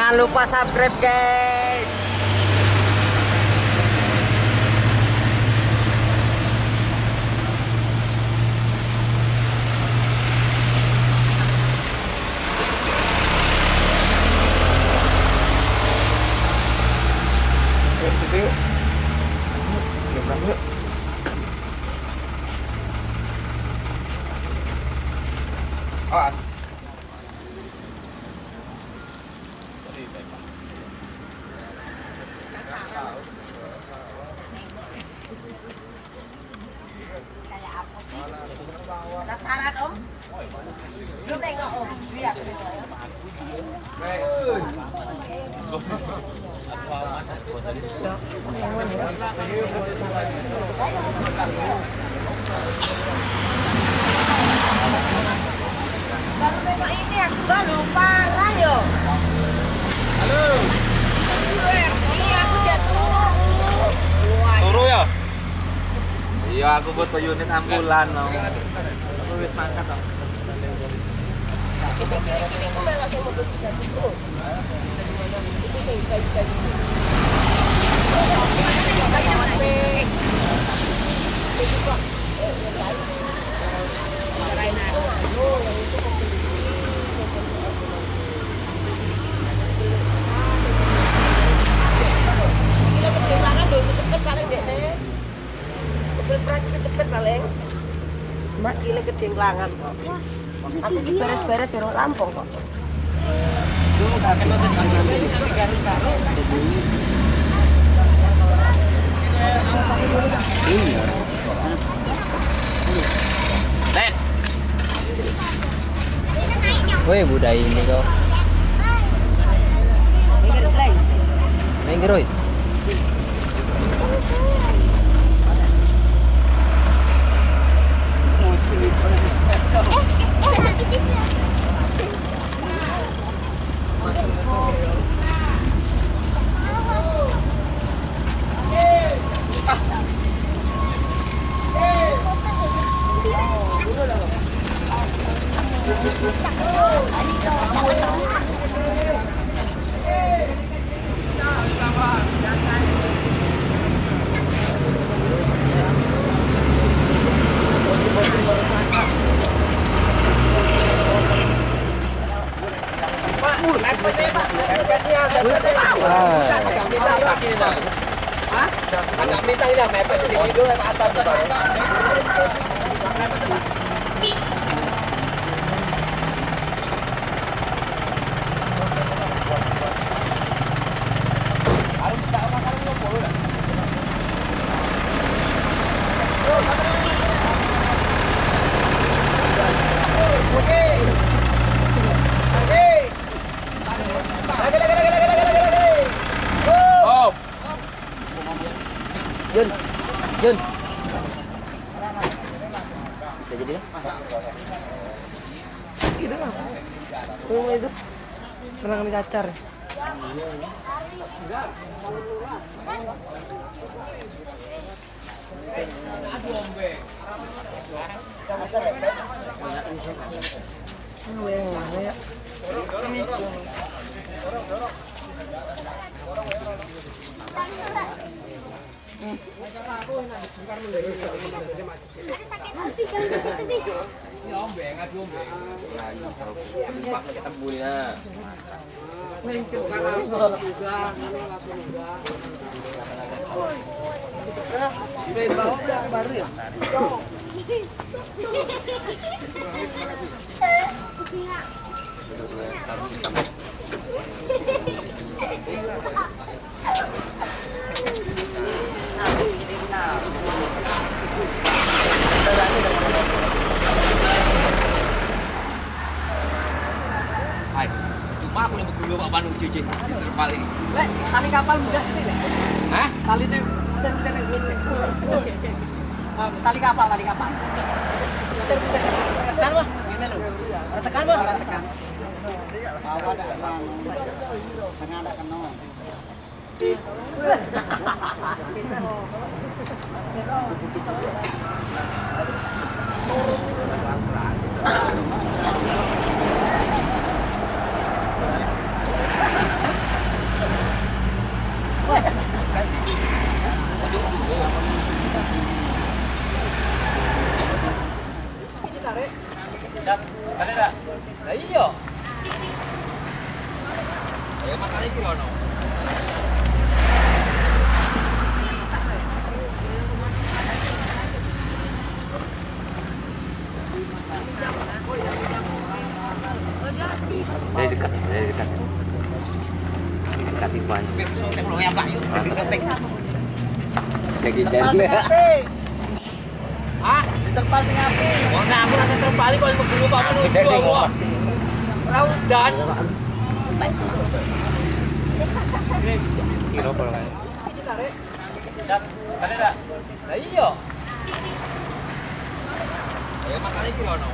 Jangan lupa subscribe guys. Penasaran Om? Belum nengok Om? Lihat. Baru nengok ini aku baru parah yo. Halo. Iya aku jatuh. Turu ya? Iya aku buat unit ambulan no. Aku wis mangkat to. Cepet paling. Mbak gile kedenglangan. Aku ki beres-beres ya rampung kok. Ted. Woi budaya ini kok. Main geroi. Agak minta ini lah mepet sini dulu yang atas. Jun. Udah jadi lah. Gitu lah. Rumah itu pernah kami cacar. Baru ya? Cuma aku lebih dulu Pak Panu cuci paling. Tali kapal mudah sini, Lek. Hah? Tali itu putar-putar dulu sih. Tali kapal. Putar-putar. Tekan, Bang. Ini lho. Tekan, Bang. Tekan. Bawah ada Bang. Tengah ada kena. Dari dekat, dari dekat. Dekat Iwan. Sotek lo yang Pak yuk. Sotek. Lagi jalan. Ah, diterpal sing api. Oh, nah aku nanti terbalik kalau berburu Pak menuju aku. Raudan. Kira apa lagi? Ada enggak? Lah iya. Ya makanya kira ono.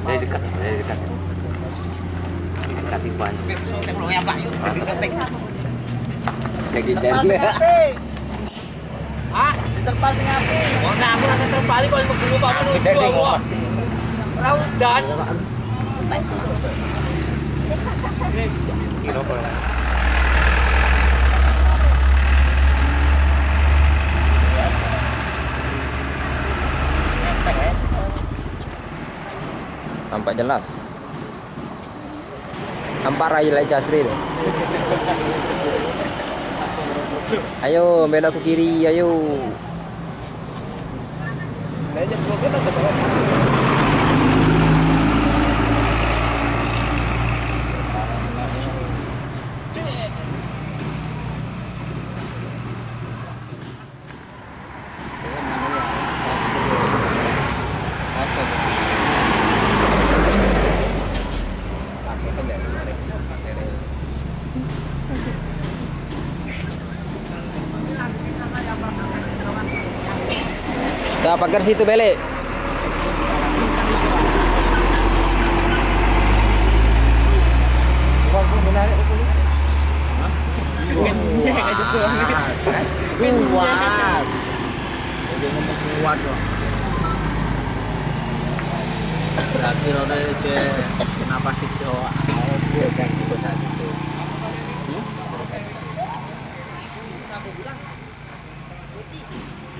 Dari dekat, dari dekat. Dekat Iwan. Sotek lo yang Pak yuk. Sotek. Lagi jalan. Ah, diterpal sing api. Oh, nah aku nanti terbalik kalau berburu Pak menuju aku. Raudan. Kira apa lagi? Nampak jelas. Nampak Raila Jasri tu. Ayo belok ke kiri, ayo. Dah pagar situ balik. Kuat. Udah ngomong kuat loh. Berarti roda itu kenapa sih cowok? Dia kan tipe saat itu.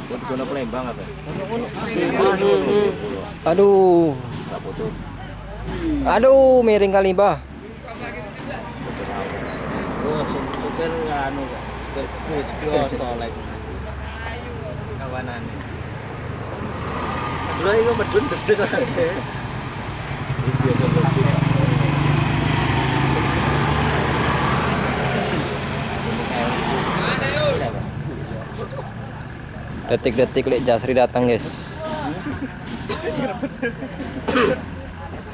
Sebetulnya Palembang apa? Aduh. Aduh, miring kali, Bah. Oh, supir anu terus biasa lagi. Kawanan. Dulu itu medun gede kan. Detik-detik Lek Jasri datang, guys.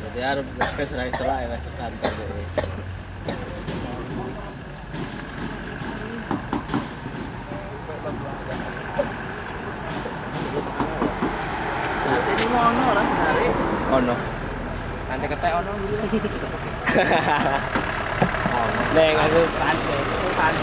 Jadi harus serai-serai lah kantor. Nanti ini mau orang hari. Ono. Nanti ketek ono dulu. Neng aku Kan.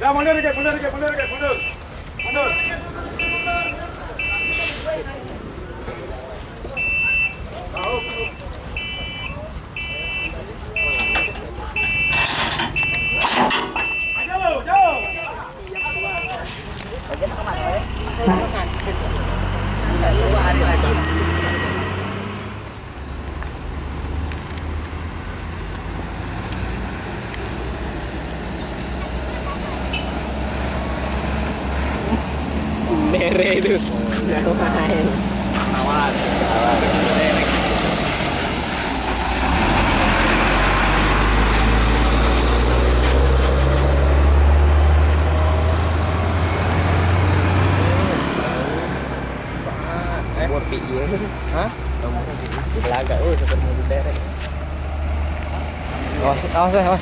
Ya, mundur dikit, mundur dikit, mundur dikit, mundur. Mundur. Jauh, jauh. Mere itu. Main. Awan. Umur piye? Hah? Belaga seperti mobil derek. Awas, awas.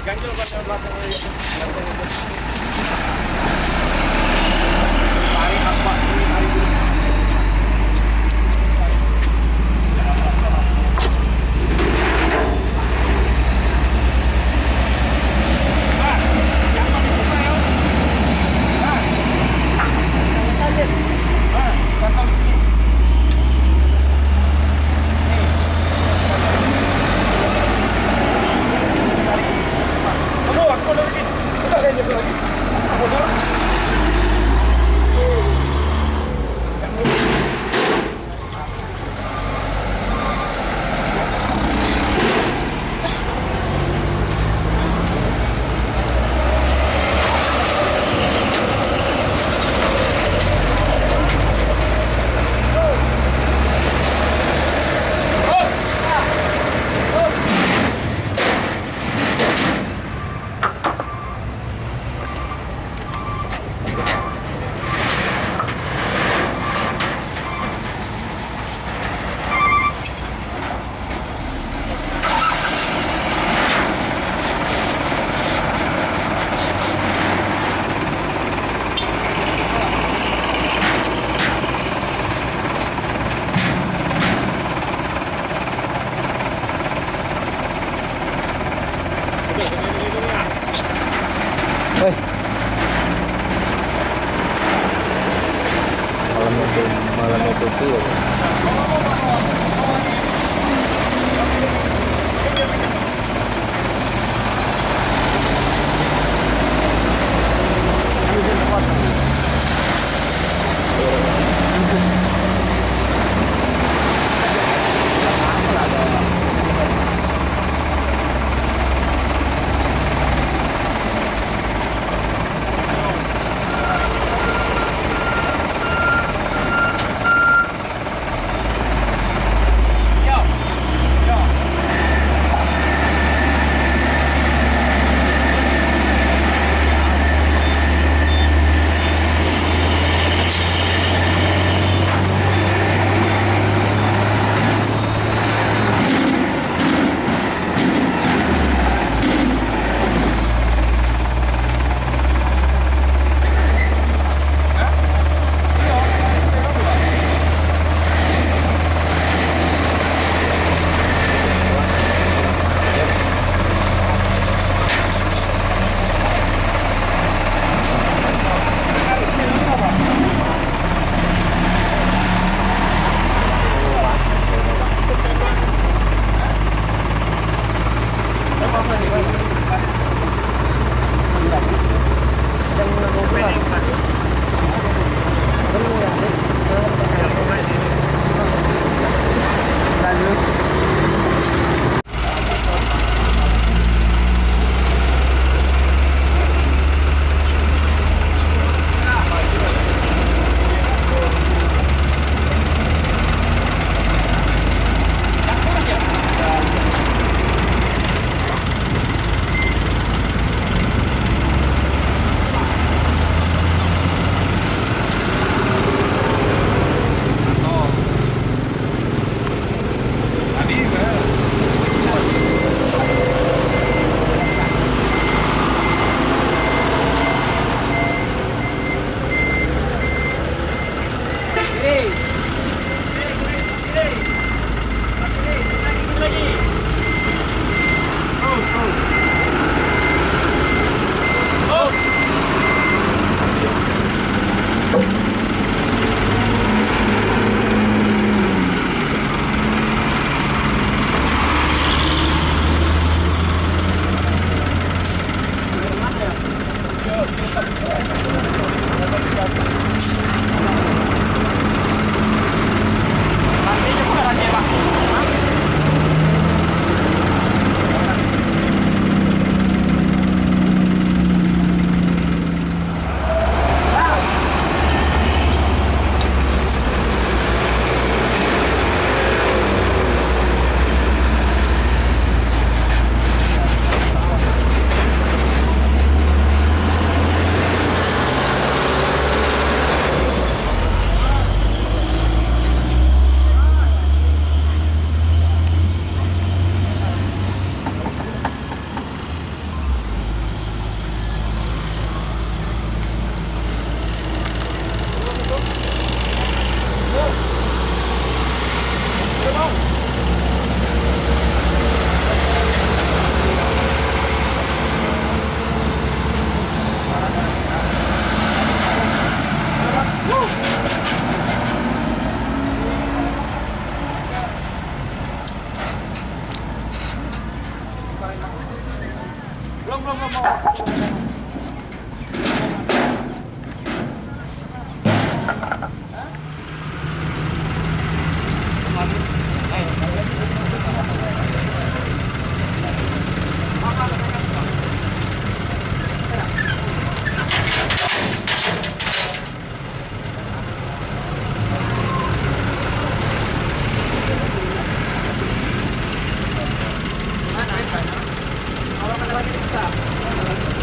Ganjil bagian belakang ini. Tarik asbak ini, tarik dulu. Aku mundur dikit.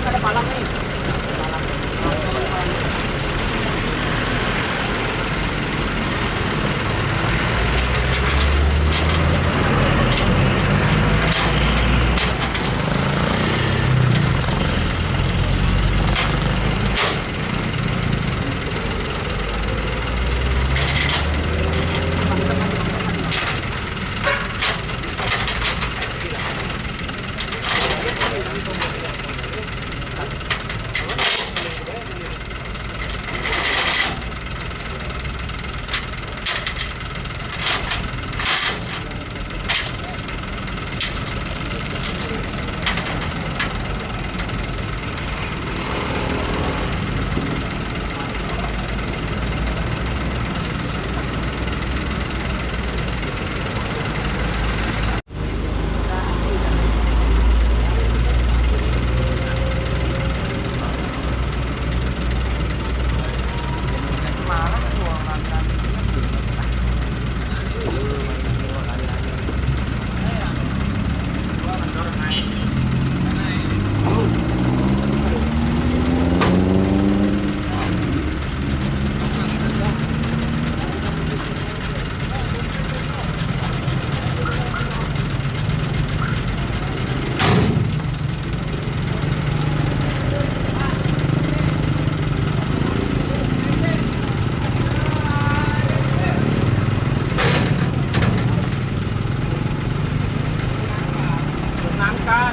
Ada palang nih. Nangka